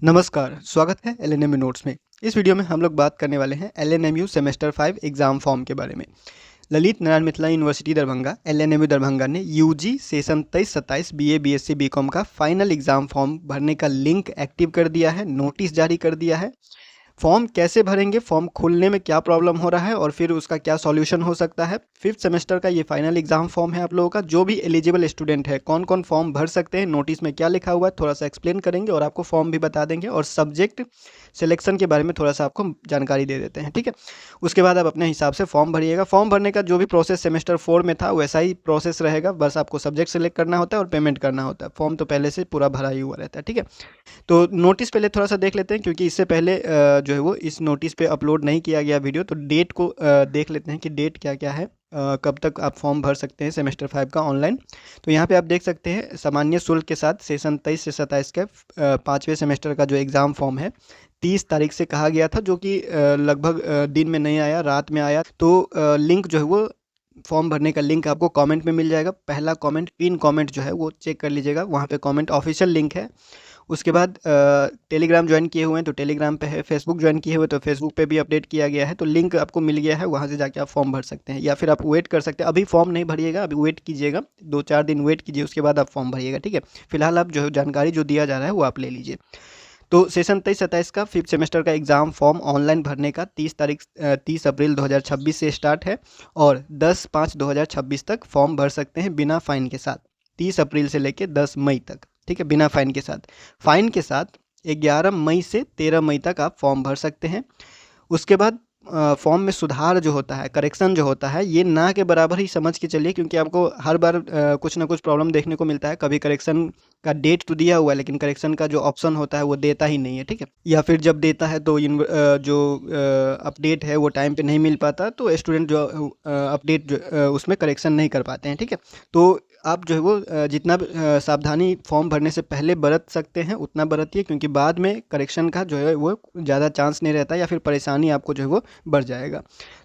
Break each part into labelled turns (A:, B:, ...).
A: नमस्कार, स्वागत है एलएनएमयू नोट्स में। इस वीडियो में हम लोग बात करने वाले हैं एलएनएमयू सेमेस्टर 5 एग्ज़ाम फॉर्म के बारे में। ललित नारायण मिथिला यूनिवर्सिटी दरभंगा एलएनएमयू दरभंगा ने UG session 23-27 BA BSc BCom का फाइनल एग्ज़ाम फॉर्म भरने का लिंक एक्टिव कर दिया है, नोटिस जारी कर दिया है। फॉर्म कैसे भरेंगे, फॉर्म खुलने में क्या प्रॉब्लम हो रहा है और फिर उसका क्या सॉल्यूशन हो सकता है। 5th सेमेस्टर का ये फाइनल एग्जाम फॉर्म है आप लोगों का। जो भी एलिजिबल स्टूडेंट है कौन कौन फॉर्म भर सकते हैं, नोटिस में क्या लिखा हुआ है थोड़ा सा एक्सप्लेन करेंगे और आपको फॉर्म भी बता देंगे और सब्जेक्ट सिलेक्शन के बारे में थोड़ा सा आपको जानकारी दे देते हैं, ठीक है। उसके बाद आप अपने हिसाब से फॉर्म भरिएगा। फॉर्म भरने का जो भी प्रोसेस सेमेस्टर 4 में था वैसा ही प्रोसेस रहेगा, बस आपको सब्जेक्ट सेलेक्ट करना होता है और पेमेंट करना होता है। फॉर्म तो पहले से पूरा भरा ही हुआ रहता है, ठीक है। तो नोटिस पहले थोड़ा सा देख लेते हैं, क्योंकि इससे पहले जो है वो इस नोटिस पे अपलोड नहीं किया गया वीडियो। तो डेट को देख लेते हैं कि डेट क्या क्या है, कब तक आप फॉर्म भर सकते हैं सेमेस्टर 5 का ऑनलाइन। तो यहाँ पे आप देख सकते हैं सामान्य शुल्क के साथ सेशन 23 से 27 के 5वें सेमेस्टर का जो एग्ज़ाम फॉर्म है 30 तारीख से कहा गया था, जो कि लगभग दिन में नहीं आया, रात में आया। तो लिंक जो है वो फॉर्म भरने का लिंक आपको कमेंट में मिल जाएगा। पहला कमेंट, पिन कमेंट जो है वो चेक कर लीजिएगा, वहाँ पे कमेंट ऑफिशियल लिंक है। उसके बाद टेलीग्राम ज्वाइन किए हुए हैं तो टेलीग्राम पे है, फेसबुक ज्वाइन किए हुए तो फेसबुक पे भी अपडेट किया गया है। तो लिंक आपको मिल गया है, वहाँ से जाके आप फॉर्म भर सकते हैं, या फिर आप वेट कर सकते हैं। अभी फॉर्म नहीं भरिएगा, अभी वेट कीजिएगा, 2-4 दिन वेट कीजिए, उसके बाद आप फॉर्म भरिएगा, ठीक है। फिलहाल आप जो है जानकारी जो दिया जा रहा है वो आप ले लीजिए। तो सेशन 23-27 का 5th सेमेस्टर का एग्ज़ाम फॉर्म ऑनलाइन भरने का 30 अप्रैल 2026 से स्टार्ट है और 10/5/2026 तक फॉर्म भर सकते हैं बिना फ़ाइन के साथ। 30 अप्रैल से लेकर 10 मई तक, ठीक है, बिना फ़ाइन के साथ। फ़ाइन के साथ 11 मई से 13 मई तक आप फॉर्म भर सकते हैं। उसके बाद फॉर्म में सुधार जो होता है, करेक्शन जो होता है, ये ना के बराबर ही समझ के चलिए, क्योंकि आपको हर बार कुछ ना कुछ प्रॉब्लम देखने को मिलता है। कभी करेक्शन का डेट तो दिया हुआ है लेकिन करेक्शन का जो ऑप्शन होता है वो देता ही नहीं है, ठीक है। या फिर जब देता है तो जो अपडेट है वो टाइम पे नहीं मिल पाता, तो स्टूडेंट जो अपडेट जो उसमें करेक्शन नहीं कर पाते हैं, ठीक है। तो आप जो है वो जितना सावधानी फॉर्म भरने से पहले बरत सकते हैं उतना बरतिए, क्योंकि बाद में करेक्शन का जो है वो ज़्यादा चांस नहीं रहता, या फिर परेशानी आपको जो है वो बढ़ जाएगा।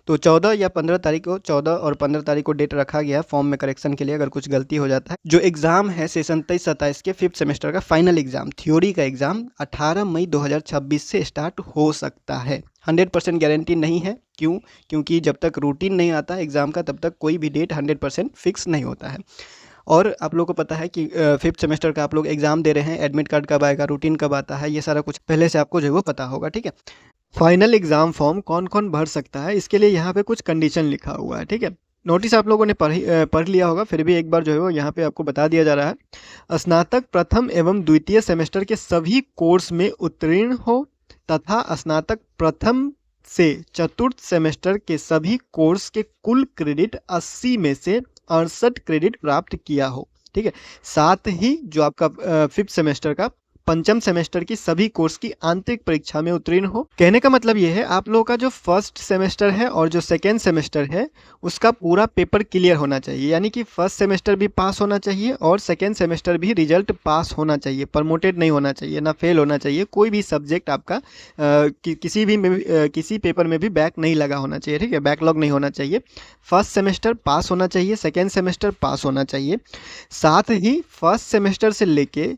A: तो 14 या 15 तारीख को, 14 और 15 तारीख को डेट रखा गया है फॉर्म में करेक्शन के लिए, अगर कुछ गलती हो जाता है। जो एग्ज़ाम है सेशन 23-27 के 5th सेमेस्टर का फाइनल एग्ज़ाम, थ्योरी का एग्ज़ाम 18 मई 2026 से स्टार्ट हो सकता है। 100% गारंटी नहीं है। क्यों? क्योंकि जब तक रूटीन नहीं आता एग्ज़ाम का तब तक कोई भी डेट 100% फिक्स नहीं होता है। और आप लोगों को पता है कि 5th सेमेस्टर का आप लोग एग्ज़ाम दे रहे हैं, एडमिट कार्ड कब आएगा, रूटीन कब आता है, ये सारा कुछ पहले से आपको जो है वो पता होगा, ठीक है। फाइनल एग्ज़ाम फॉर्म कौन कौन भर सकता है, इसके लिए यहाँ पे कुछ कंडीशन लिखा हुआ है, ठीक है। नोटिस आप लोगों ने पढ़ लिया होगा, फिर भी एक बार जो है वो यहाँ पे आपको बता दिया जा रहा है। स्नातक प्रथम एवं द्वितीय सेमेस्टर के सभी कोर्स में उत्तीर्ण हो तथा स्नातक प्रथम से चतुर्थ सेमेस्टर के सभी कोर्स के कुल क्रेडिट 80 में से 68 क्रेडिट प्राप्त किया हो, ठीक है। साथ ही जो आपका 5th सेमेस्टर का पंचम सेमेस्टर की सभी कोर्स की आंतरिक परीक्षा में उत्तीर्ण हो। कहने का मतलब ये है, आप लोगों का जो फर्स्ट सेमेस्टर है और जो सेकेंड सेमेस्टर है उसका पूरा पेपर क्लियर होना चाहिए, यानी कि फर्स्ट सेमेस्टर भी पास होना चाहिए और सेकेंड सेमेस्टर भी रिजल्ट पास होना चाहिए, प्रमोटेड नहीं होना चाहिए, ना फेल होना चाहिए। कोई भी सब्जेक्ट आपका किसी पेपर में भी बैक नहीं लगा होना चाहिए, ठीक है, बैकलॉग नहीं होना चाहिए। फर्स्ट सेमेस्टर पास होना चाहिए, सेकेंड सेमेस्टर पास होना चाहिए। साथ ही फर्स्ट सेमेस्टर से लेके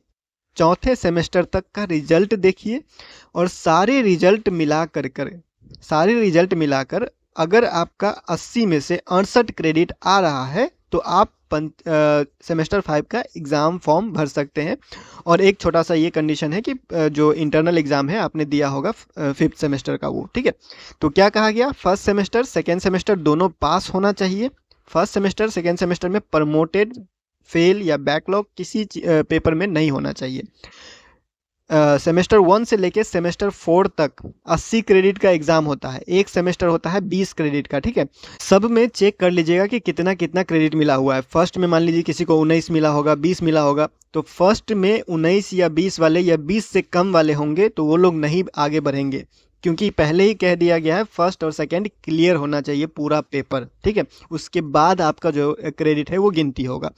A: चौथे सेमेस्टर तक का रिजल्ट देखिए और सारे रिजल्ट मिलाकर अगर आपका 80 में से 68 क्रेडिट आ रहा है तो आप सेमेस्टर 5 का एग्ज़ाम फॉर्म भर सकते हैं। और एक छोटा सा ये कंडीशन है कि जो इंटरनल एग्ज़ाम है आपने दिया होगा 5th सेमेस्टर का, वो ठीक है। तो क्या कहा गया, फर्स्ट सेमेस्टर सेकेंड सेमेस्टर दोनों पास होना चाहिए। फर्स्ट सेमेस्टर सेकेंड सेमेस्टर में प्रमोटेड, फेल या बैकलॉग किसी पेपर में नहीं होना चाहिए। सेमेस्टर 1 से लेके सेमेस्टर 4 तक 80 क्रेडिट का एग्जाम होता है, एक सेमेस्टर होता है 20 क्रेडिट का, ठीक है। सब में चेक कर लीजिएगा कि कितना कितना क्रेडिट मिला हुआ है। फर्स्ट में मान लीजिए किसी को 19 मिला होगा, 20 मिला होगा, तो फर्स्ट में 19 या 20 वाले या 20 से कम वाले होंगे तो वो लोग नहीं आगे बढ़ेंगे, क्योंकि पहले ही कह दिया गया है फर्स्ट और सेकंड क्लियर होना चाहिए पूरा पेपर, ठीक है। उसके बाद आपका जो क्रेडिट है वो गिनती होगा।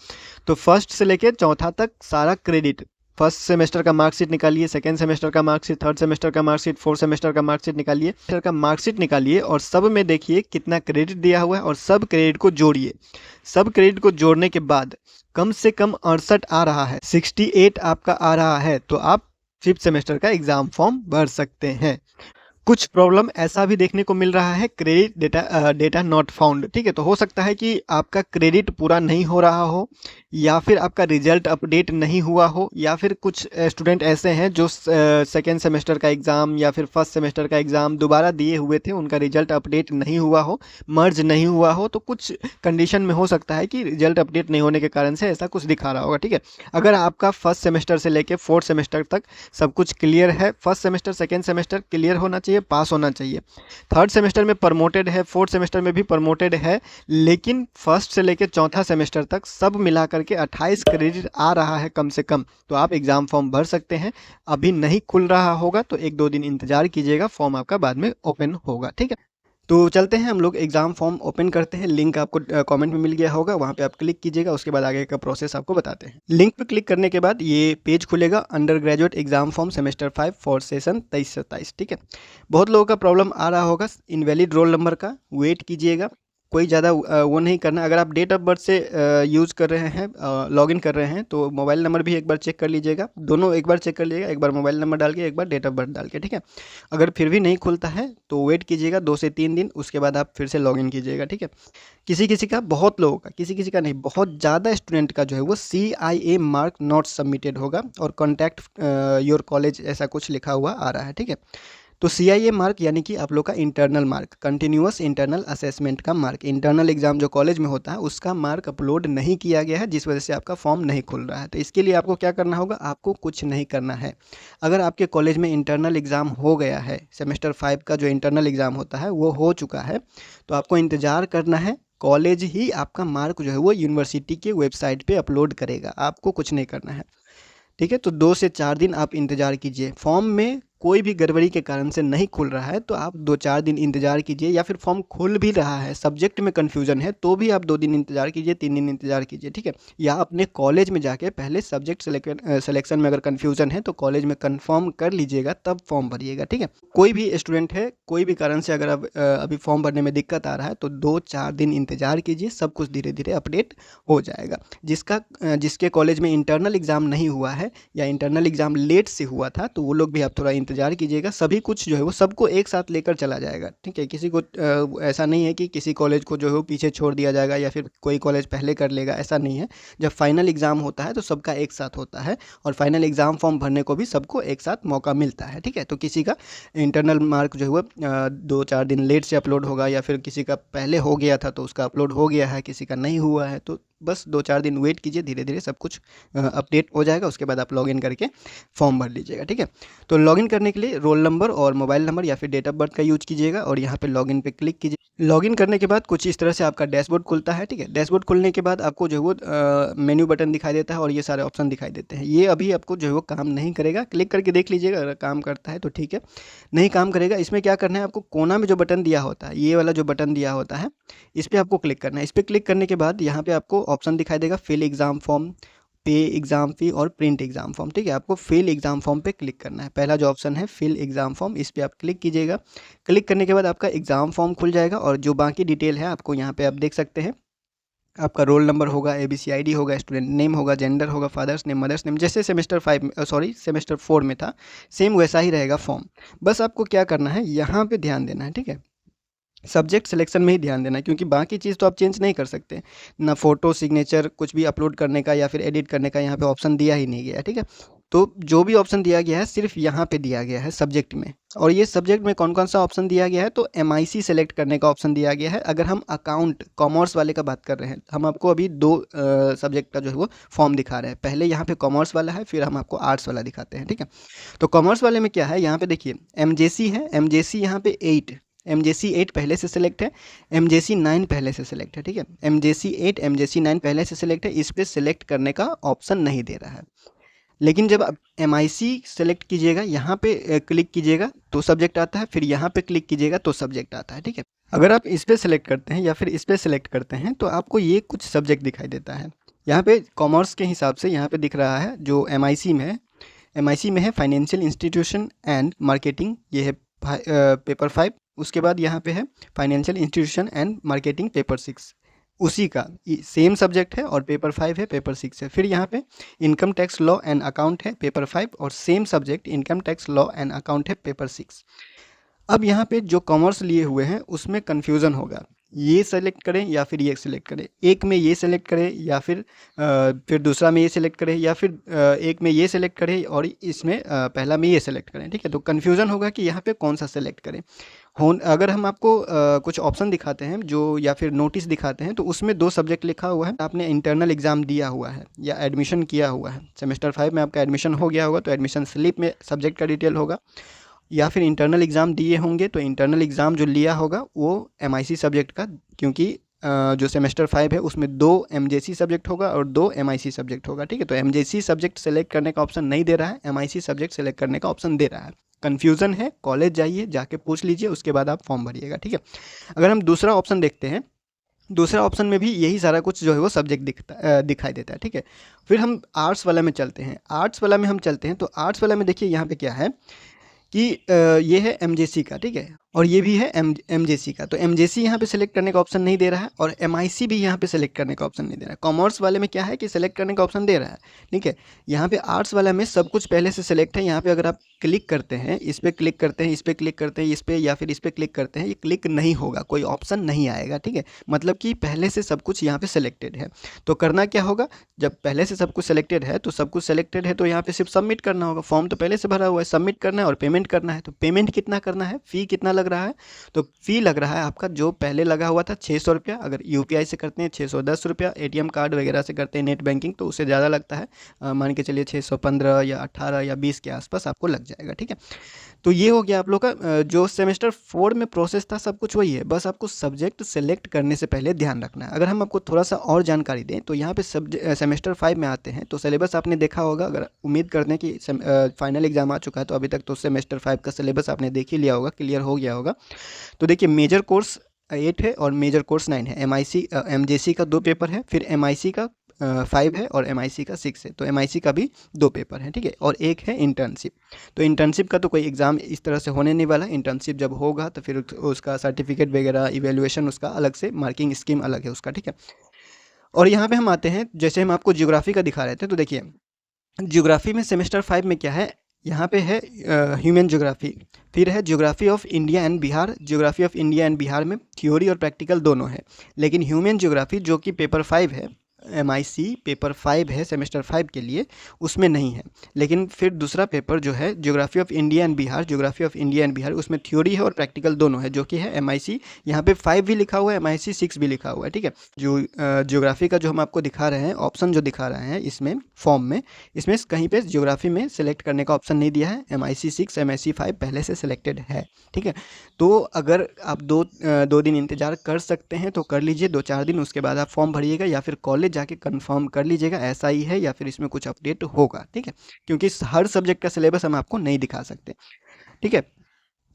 A: तो फर्स्ट से लेकर चौथा तक सारा क्रेडिट, फर्स्ट सेमेस्टर का मार्कशीट निकालिए, सेकेंड सेमेस्टर का मार्कशीट, थर्ड सेमेस्टर का मार्कशीट, फोर्थ सेमेस्टर का मार्कशीट निकालिए और सब में देखिए कितना क्रेडिट दिया हुआ है और सब क्रेडिट को जोड़िए। सब क्रेडिट को जोड़ने के बाद कम से कम 68 आ रहा है, 68 आपका आ रहा है, तो आप फिफ्थ सेमेस्टर का एग्ज़ाम फॉर्म भर सकते हैं। कुछ प्रॉब्लम ऐसा भी देखने को मिल रहा है, क्रेडिट डेटा नॉट फाउंड। ठीक है, तो हो सकता है कि आपका क्रेडिट पूरा नहीं हो रहा हो, या फिर आपका रिजल्ट अपडेट नहीं हुआ हो, या फिर कुछ स्टूडेंट ऐसे हैं जो सेकेंड सेमेस्टर का एग्ज़ाम या फिर फर्स्ट सेमेस्टर का एग्ज़ाम दोबारा दिए हुए थे, उनका रिजल्ट अपडेट नहीं हुआ हो, मर्ज नहीं हुआ हो, तो कुछ कंडीशन में हो सकता है कि रिजल्ट अपडेट नहीं होने के कारण से ऐसा कुछ दिखा रहा होगा। ठीक है, अगर आपका फर्स्ट सेमेस्टर से लेकर फोर्थ सेमेस्टर तक सब कुछ क्लियर है, first semester second semester clear होना चाहिए, पास होना चाहिए, थर्ड सेमेस्टर में प्रमोटेड है, फोर्थ सेमेस्टर में भी प्रमोटेड है, लेकिन फर्स्ट से लेकर चौथा सेमेस्टर तक सब मिला करके 28 क्रेडिट आ रहा है कम से कम, तो आप एग्ज़ाम फॉर्म भर सकते हैं। अभी नहीं खुल रहा होगा तो 1-2 दिन इंतजार कीजिएगा, फॉर्म आपका बाद में ओपन होगा। ठीक है, तो चलते हैं हम लोग एग्ज़ाम फॉर्म ओपन करते हैं। लिंक आपको कमेंट में मिल गया होगा, वहाँ पे आप क्लिक कीजिएगा, उसके बाद आगे का प्रोसेस आपको बताते हैं। लिंक पे क्लिक करने के बाद ये पेज खुलेगा, under graduate exam form semester 5 for session 23-27। ठीक है, बहुत लोगों का प्रॉब्लम आ रहा होगा इनवैलिड रोल नंबर का, वेट कीजिएगा, कोई ज़्यादा वो नहीं करना। अगर आप डेट ऑफ बर्थ से यूज़ कर रहे हैं, लॉगिन कर रहे हैं, तो मोबाइल नंबर भी एक बार चेक कर लीजिएगा, दोनों एक बार चेक कर लीजिएगा, एक बार मोबाइल नंबर डाल के, एक बार डेट ऑफ बर्थ डाल के। ठीक है, अगर फिर भी नहीं खुलता है तो वेट कीजिएगा 2 से 3 दिन, उसके बाद आप फिर से लॉगिन कीजिएगा। ठीक है, किसी किसी का, बहुत लोगों का, किसी किसी का नहीं, बहुत ज़्यादा स्टूडेंट का जो है वो CIA मार्क नॉट सबमिटेड होगा और कॉन्टैक्ट योर कॉलेज ऐसा कुछ लिखा हुआ आ रहा है। ठीक है, तो CIA मार्क यानी कि आप लोग का internal mark, continuous internal assessment का मार्क, इंटरनल एग्जाम जो कॉलेज में होता है उसका मार्क अपलोड नहीं किया गया है, जिस वजह से आपका फॉर्म नहीं खुल रहा है। तो इसके लिए आपको क्या करना होगा, आपको कुछ नहीं करना है। अगर आपके कॉलेज में इंटरनल एग्ज़ाम हो गया है, सेमेस्टर 5 का जो इंटरनल एग्ज़ाम होता है वो हो चुका है, तो आपको इंतज़ार करना है, कॉलेज ही आपका मार्क जो है वो यूनिवर्सिटी के वेबसाइट पे अपलोड करेगा, आपको कुछ नहीं करना है। ठीक है, तो 2 से 4 दिन आप इंतज़ार कीजिए। फॉर्म में कोई भी गड़बड़ी के कारण से नहीं खुल रहा है तो आप 2-4 दिन इंतज़ार कीजिए, या फिर फॉर्म खुल भी रहा है, सब्जेक्ट में कन्फ्यूज़न है, तो भी आप 2 दिन इंतज़ार कीजिए, 3 दिन इंतज़ार कीजिए। ठीक है, या अपने कॉलेज में जाके पहले सब्जेक्ट सिलेक्शन में अगर कन्फ्यूज़न है तो कॉलेज में कन्फर्म कर लीजिएगा, तब फॉर्म भरिएगा। ठीक है, कोई भी स्टूडेंट है, कोई भी कारण से अगर अभी फॉर्म भरने में दिक्कत आ रहा है तो 2-4 दिन इंतज़ार कीजिए, सब कुछ धीरे धीरे अपडेट हो जाएगा। जिसके कॉलेज में इंटरनल एग्ज़ाम नहीं हुआ है या इंटरनल एग्ज़ाम लेट से हुआ था, तो वो लोग भी आप थोड़ा इंतज़ार कीजिएगा। सभी कुछ जो है वो सबको एक साथ लेकर चला जाएगा। ठीक है, किसी को ऐसा नहीं है कि किसी कॉलेज को जो है वो पीछे छोड़ दिया जाएगा या फिर कोई कॉलेज पहले कर लेगा, ऐसा नहीं है। जब फाइनल एग्ज़ाम होता है तो सबका एक साथ होता है, और फाइनल एग्ज़ाम फॉर्म भरने को भी सबको एक साथ मौका मिलता है। ठीक है, तो किसी का इंटरनल मार्क जो है वो 2-4 दिन लेट से अपलोड होगा, या फिर किसी का पहले हो गया था तो उसका अपलोड हो गया है, किसी का नहीं हुआ है, तो बस 2-4 दिन वेट कीजिए, धीरे धीरे सब कुछ अपडेट हो जाएगा, उसके बाद आप लॉगिन करके फॉर्म भर लीजिएगा। ठीक है, तो लॉगिन करने के लिए रोल नंबर और मोबाइल नंबर या फिर डेट ऑफ बर्थ का यूज कीजिएगा, और यहाँ पे लॉगिन पे क्लिक कीजिए। लॉगिन करने के बाद कुछ इस तरह से आपका डैशबोर्ड खुलता है। ठीक है, डैशबोर्ड खुलने के बाद आपको जो है वो मेन्यू बटन दिखाई देता है और ये सारे ऑप्शन दिखाई देते हैं। ये अभी आपको जो है वो काम नहीं करेगा, क्लिक करके देख लीजिएगा, अगर काम करता है तो ठीक है, नहीं काम करेगा। इसमें क्या करना है, आपको कोना में जो बटन दिया होता है, ये वाला जो बटन दिया होता है, इस पर आपको क्लिक करना है। इस पर क्लिक करने के बाद यहाँ पे आपको ऑप्शन दिखाई देगा, फिल एग्ज़ाम फॉर्म, पे एग्ज़ाम फ़ी और प्रिंट एग्ज़ाम फॉर्म। ठीक है, आपको फिल एग्ज़ाम फॉर्म पे क्लिक करना है। पहला जो ऑप्शन है फिल एग्ज़ाम फॉर्म, इस पे आप क्लिक कीजिएगा। क्लिक करने के बाद आपका एग्ज़ाम फॉर्म खुल जाएगा, और जो बाकी डिटेल है आपको यहाँ पे आप देख सकते हैं। आपका रोल नंबर होगा, ABCID होगा, स्टूडेंट नेम होगा, जेंडर होगा, फादर्स नेम, मदर्स नेम, जैसे सेमेस्टर 4 में था, सेम वैसा ही रहेगा फॉर्म। बस आपको क्या करना है, यहाँ पे ध्यान देना है। ठीक है, सब्जेक्ट सिलेक्शन में ही ध्यान देना है, क्योंकि बाकी चीज़ तो आप चेंज नहीं कर सकते ना, फ़ोटो सिग्नेचर कुछ भी अपलोड करने का या फिर एडिट करने का यहाँ पे ऑप्शन दिया ही नहीं गया है। ठीक है, तो जो भी ऑप्शन दिया गया है सिर्फ यहाँ पे दिया गया है सब्जेक्ट में, और ये सब्जेक्ट में कौन कौन सा ऑप्शन दिया गया है, तो MIC सेलेक्ट करने का ऑप्शन दिया गया है। अगर हम अकाउंट कॉमर्स वाले का बात कर रहे हैं, हम आपको अभी 2 सब्जेक्ट का जो है वो फॉर्म दिखा रहे हैं। पहले यहाँ पे कॉमर्स वाला है, फिर हम आपको आर्ट्स वाला दिखाते हैं। ठीक है, तो कॉमर्स वाले में क्या है, यहाँ पे देखिए MJC है, MJC यहाँ पे 8, MJC 8 पहले से सिलेक्ट है, MJC 9 पहले से सिलेक्ट है। ठीक है, MJC 8 MJC 9 पहले से सिलेक्ट है, इस पर सिलेक्ट करने का ऑप्शन नहीं दे रहा है। लेकिन जब आप MIC सेलेक्ट कीजिएगा, यहाँ पे क्लिक कीजिएगा तो सब्जेक्ट आता है, फिर यहाँ पे क्लिक कीजिएगा तो सब्जेक्ट आता है। ठीक है, अगर आप इस पर सेलेक्ट करते हैं या फिर इस पर सेलेक्ट करते हैं तो आपको ये कुछ सब्जेक्ट दिखाई देता है। यहाँ पे कॉमर्स के हिसाब से यहाँ पे दिख रहा है, जो MIC में है, MIC में है फाइनेंशियल इंस्टीट्यूशन एंड मार्केटिंग, ये है पेपर 5। उसके बाद यहाँ पे है financial institution and marketing paper 6। उसी का सेम सब्जेक्ट है और पेपर 5 है, पेपर 6 है। फिर यहाँ पे income tax law and account है पेपर 5 और same subject income tax law and account है पेपर 6। अब यहाँ पे जो कॉमर्स लिए हुए हैं उसमें कन्फ्यूज़न होगा, ये सेलेक्ट करें या फिर ये सेलेक्ट करें, एक में ये सेलेक्ट करें या फिर दूसरा में ये सेलेक्ट करें, या फिर एक में ये सेलेक्ट करें और इसमें पहला में ये सेलेक्ट करें। ठीक है, तो कन्फ्यूज़न होगा कि यहाँ पे कौन सा सेलेक्ट करें। अगर हम आपको कुछ ऑप्शन दिखाते हैं जो, या फिर नोटिस दिखाते हैं, तो उसमें 2 सब्जेक्ट लिखा हुआ है, आपने इंटरनल एग्ज़ाम दिया हुआ है या एडमिशन किया हुआ है, सेमेस्टर 5 में आपका एडमिशन हो गया होगा तो एडमिशन स्लिप में सब्जेक्ट का डिटेल होगा, या फिर इंटरनल एग्ज़ाम दिए होंगे तो इंटरनल एग्ज़ाम जो लिया होगा वो एमआईसी सब्जेक्ट का, क्योंकि जो सेमेस्टर 5 है उसमें 2 एमजेसी सब्जेक्ट होगा और 2 एमआईसी सब्जेक्ट होगा। ठीक है, तो एमजेसी सब्जेक्ट सेलेक्ट करने का ऑप्शन नहीं दे रहा है, एमआईसी सब्जेक्ट सेलेक्ट करने का ऑप्शन दे रहा है। कन्फ्यूज़न है, कॉलेज जाइए, जाके पूछ लीजिए, उसके बाद आप फॉर्म भरिएगा। ठीक है, अगर हम दूसरा ऑप्शन देखते हैं, दूसरा ऑप्शन में भी यही सारा कुछ जो है वो सब्जेक्ट दिखाई देता है। ठीक है, फिर हम आर्ट्स वाला में चलते हैं। आर्ट्स वाला में हम चलते हैं तो आर्ट्स वाला में देखिए यहाँ पे क्या है कि ये है एमजेसी का। ठीक है, और ये भी है एमजेसी का। तो एमजेसी यहाँ पे सेलेक्ट करने का ऑप्शन नहीं दे रहा है और एमआईसी भी यहाँ पे सेलेक्ट करने का ऑप्शन नहीं दे रहा है। कॉमर्स वाले में क्या है कि सेलेक्ट करने का ऑप्शन दे रहा है। ठीक है, यहाँ पे आर्ट्स वाला में सब कुछ पहले से सेलेक्ट है। यहाँ पे अगर आप क्लिक करते हैं, इस पर क्लिक करते हैं, इस पर क्लिक करते हैं, इस पर या फिर इस पर क्लिक करते हैं, ये क्लिक नहीं होगा, कोई ऑप्शन नहीं आएगा। ठीक है, मतलब कि पहले से सब कुछ यहाँ पे सेलेक्टेड है। तो करना क्या होगा, जब पहले से सब कुछ सेलेक्टेड है तो सब कुछ सेलेक्टेड है तो यहाँ पे सिर्फ सबमिट करना होगा। फॉर्म तो पहले से भरा हुआ है, सबमिट करना है और पेमेंट करना है। तो पेमेंट कितना करना है, फ़ी कितना लग रहा है, तो फ़ी लग रहा है आपका जो पहले लगा हुआ था 600 रुपया। अगर यूपीआई से करते हैं 610 रुपया, एटीएम कार्ड वगैरह से करते हैं नेट बैंकिंग तो उससे ज़्यादा लगता है, मान के चलिए 615 या 18 या 20 के आसपास आपको लग जाएगा। ठीक है, तो ये हो गया आप लोग का जो सेमेस्टर 4 में प्रोसेस था, सब कुछ वही है, बस आपको सब्जेक्ट सेलेक्ट करने से पहले ध्यान रखना है। अगर हम आपको थोड़ा सा और जानकारी दें तो यहाँ पे सेमेस्टर 5 में आते हैं तो सिलेबस आपने देखा होगा, अगर उम्मीद करते हैं कि फाइनल एग्जाम आ चुका है तो अभी तक तो सेमेस्टर 5 का सिलेबस आपने देख ही लिया होगा, क्लियर हो गया होगा। तो देखिए मेजर कोर्स 8 है और मेजर कोर्स 9 है। एमजेसी का 2 पेपर है, फिर एमआईसी का 5 है और एमआईसी का 6 है। तो एमआईसी का भी 2 पेपर है। ठीक है, और एक है इंटर्नशिप। तो इंटर्नशिप का तो कोई एग्ज़ाम इस तरह से होने नहीं वाला। इंटर्नशिप जब होगा तो फिर उसका सर्टिफिकेट वगैरह इवेल्युएशन उसका अलग से, मार्किंग स्कीम अलग है उसका। ठीक है, और यहाँ पे हम आते हैं, जैसे हम आपको ज्योग्राफी का दिखा रहे थे, तो देखिए ज्योग्राफी में सेमेस्टर 5 में क्या है, यहाँ पे है ह्यूमन ज्योग्राफी, फिर है geography of India and Bihar. Geography of India and Bihar में थ्योरी और प्रैक्टिकल दोनों है, लेकिन ह्यूमन ज्योग्राफी जो कि पेपर 5 है, एमआईसी पेपर 5 है सेमेस्टर 5 के लिए, उसमें नहीं है। लेकिन फिर दूसरा पेपर जो है geography of India and Bihar, geography of India and Bihar, उसमें थ्योरी है और प्रैक्टिकल दोनों है, जो कि है एमआईसी। यहाँ पे 5 भी लिखा हुआ है, एमआईसी 6 भी लिखा हुआ है। ठीक है, जो ज्योग्राफी का जो हम आपको दिखा रहे हैं, ऑप्शन जो दिखा रहे हैं इसमें फॉर्म में, इसमें कहीं पे ज्योग्राफी में सेलेक्ट करने का ऑप्शन नहीं दिया है। एमआईसी 6 एमआईसी 5 पहले से सिलेक्टेड है। ठीक है, तो अगर आप दो दिन इंतज़ार कर सकते हैं तो कर लीजिए, 2-4 दिन, उसके बाद आप फॉर्म भरिएगा या फिर कॉलेज जाके कंफर्म कर लीजिएगा ऐसा ही है या फिर इसमें कुछ अपडेट होगा। ठीक है, क्योंकि हर सब्जेक्ट का सिलेबस हम आपको नहीं दिखा सकते। ठीक है,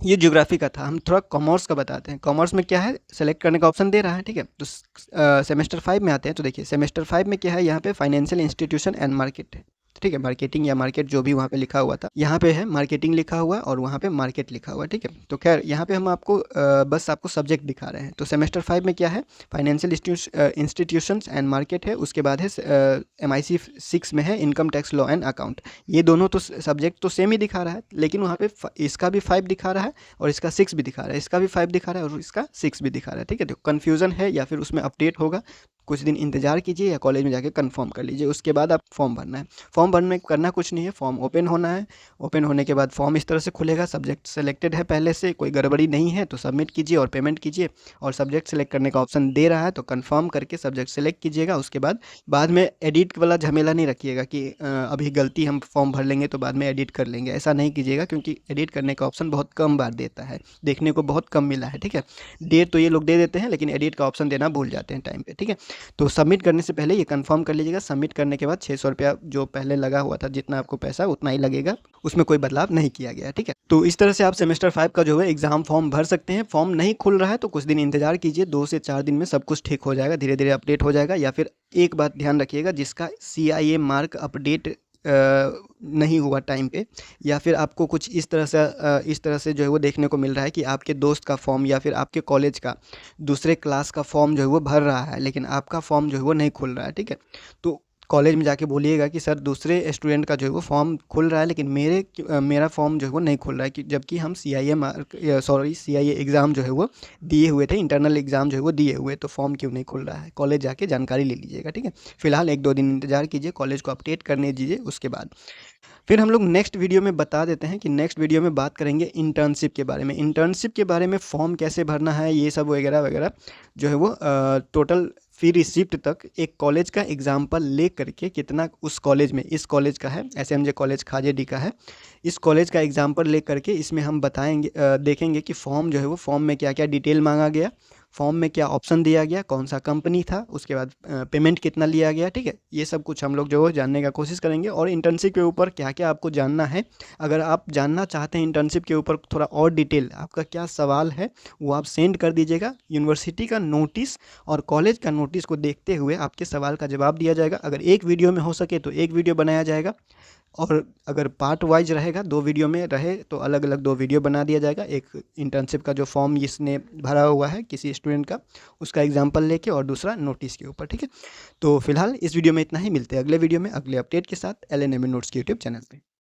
A: ये ज्योग्राफी का था। हम थोड़ा कॉमर्स का बताते हैं। कॉमर्स में क्या है, सेलेक्ट करने का ऑप्शन दे रहा है। ठीक है, तो सेमेस्टर 5 में आते हैं तो देखिए सेमेस्टर 5 में क्या है, यहाँ पे फाइनेंशियल इंस्टीट्यूशन एंड मार्केट है। ठीक है, मार्केटिंग या मार्केट जो भी वहाँ पे लिखा हुआ था, यहाँ पे है मार्केटिंग लिखा हुआ है और वहाँ पे मार्केट लिखा हुआ है। ठीक है, तो खैर यहाँ पे हम आपको बस आपको सब्जेक्ट दिखा रहे हैं। तो सेमेस्टर 5 में क्या है, फाइनेंशियल इंस्टीट्यूशंस एंड मार्केट है, उसके बाद है एमआईसी 6 में है income tax law and account. ये दोनों तो सब्जेक्ट तो सेम ही दिखा रहा है, लेकिन वहाँ पे इसका भी 5 दिखा रहा है और इसका 6 भी दिखा रहा है, इसका भी 5 दिखा रहा है और इसका 6 भी दिखा रहा है। ठीक है, तो कन्फ्यूज़न है या फिर उसमें अपडेट होगा, कुछ दिन इंतजार कीजिए या कॉलेज में जाके कंफर्म कर लीजिए, उसके बाद आप फॉर्म भरना है। फॉर्म भरने में करना कुछ नहीं है, फॉर्म ओपन होना है। ओपन होने के बाद फॉर्म इस तरह से खुलेगा, सब्जेक्ट सेलेक्टेड है पहले से, कोई गड़बड़ी नहीं है तो सबमिट कीजिए और पेमेंट कीजिए। और सब्जेक्ट सेलेक्ट करने का ऑप्शन दे रहा है तो कंफर्म करके सब्जेक्ट सेलेक्ट कीजिएगा। उसके बाद में एडिट वाला झमेला नहीं रखिएगा कि अभी गलती हम फॉर्म भर लेंगे तो बाद में एडिट कर लेंगे, ऐसा नहीं कीजिएगा, क्योंकि एडिट करने का ऑप्शन बहुत कम बार देता है, देखने को बहुत कम मिला है। ठीक है, डेट तो ये लोग दे देते हैं लेकिन एडिट का ऑप्शन देना भूल जाते हैं टाइम पे। ठीक है, तो सबमिट करने से पहले ये कंफर्म कर लीजिएगा। सबमिट करने के बाद 600 रुपया जो पहले लगा हुआ था, जितना आपको पैसा उतना ही लगेगा, उसमें कोई बदलाव नहीं किया गया। ठीक है, तो इस तरह से आप सेमेस्टर 5 का जो है एग्जाम फॉर्म भर सकते हैं। फॉर्म नहीं खुल रहा है तो कुछ दिन इंतजार कीजिए, 2 से 4 दिन में सब कुछ ठीक हो जाएगा, धीरे धीरे अपडेट हो जाएगा। या फिर एक बात ध्यान रखिएगा, जिसका CIA मार्क अपडेट नहीं हुआ टाइम पे, या फिर आपको कुछ इस तरह से जो है वो देखने को मिल रहा है कि आपके दोस्त का फॉर्म या फिर आपके कॉलेज का दूसरे क्लास का फॉर्म जो है वो भर रहा है, लेकिन आपका फॉर्म जो है वो नहीं खुल रहा है, ठीक है। तो कॉलेज में जाके बोलिएगा कि सर दूसरे स्टूडेंट का जो है वो फॉर्म खुल रहा है, लेकिन मेरा फॉर्म जो है वो नहीं खुल रहा है, कि जबकि हम CIA एग्ज़ाम जो है वो दिए हुए थे, इंटरनल एग्ज़ाम जो है वो दिए हुए, तो फॉर्म क्यों नहीं खुल रहा है। कॉलेज जाके जानकारी ले लीजिएगा, ठीक है। फिलहाल 1-2 दिन इंतज़ार कीजिए, कॉलेज को अपडेट करने दीजिए, उसके बाद फिर हम लोग नेक्स्ट वीडियो में बता देते हैं कि नेक्स्ट वीडियो में बात करेंगे इंटर्नशिप के बारे में। इंटर्नशिप के बारे में फॉर्म कैसे भरना है, ये सब वगैरह वगैरह जो है वो टोटल फी रिसिप्ट तक एक कॉलेज का एग्जाम्पल ले करके, कितना उस कॉलेज में, इस कॉलेज का है SMJ कॉलेज खाजेडी का है, इस कॉलेज का एग्जाम्पल ले करके इसमें हम बताएंगे, देखेंगे कि फॉर्म जो है वो फॉर्म में क्या क्या डिटेल मांगा गया, फॉर्म में क्या ऑप्शन दिया गया, कौन सा कंपनी था, उसके बाद पेमेंट कितना लिया गया, ठीक है। ये सब कुछ हम लोग जो है जानने का कोशिश करेंगे, और इंटर्नशिप के ऊपर क्या क्या आपको जानना है। अगर आप जानना चाहते हैं इंटर्नशिप के ऊपर थोड़ा और डिटेल, आपका क्या सवाल है वो आप सेंड कर दीजिएगा। यूनिवर्सिटी का नोटिस और कॉलेज का नोटिस को देखते हुए आपके सवाल का जवाब दिया जाएगा। अगर एक वीडियो में हो सके तो एक वीडियो बनाया जाएगा, और अगर पार्ट वाइज रहेगा, 2 वीडियो में रहे तो अलग अलग 2 वीडियो बना दिया जाएगा। एक इंटर्नशिप का जो फॉर्म जिसने भरा हुआ है किसी स्टूडेंट का, उसका एग्जाम्पल लेके, और दूसरा नोटिस के ऊपर, ठीक है। तो फिलहाल इस वीडियो में इतना ही, मिलते हैं अगले वीडियो में अगले अपडेट के साथ LNME नोट्स के यूट्यूब चैनल पे।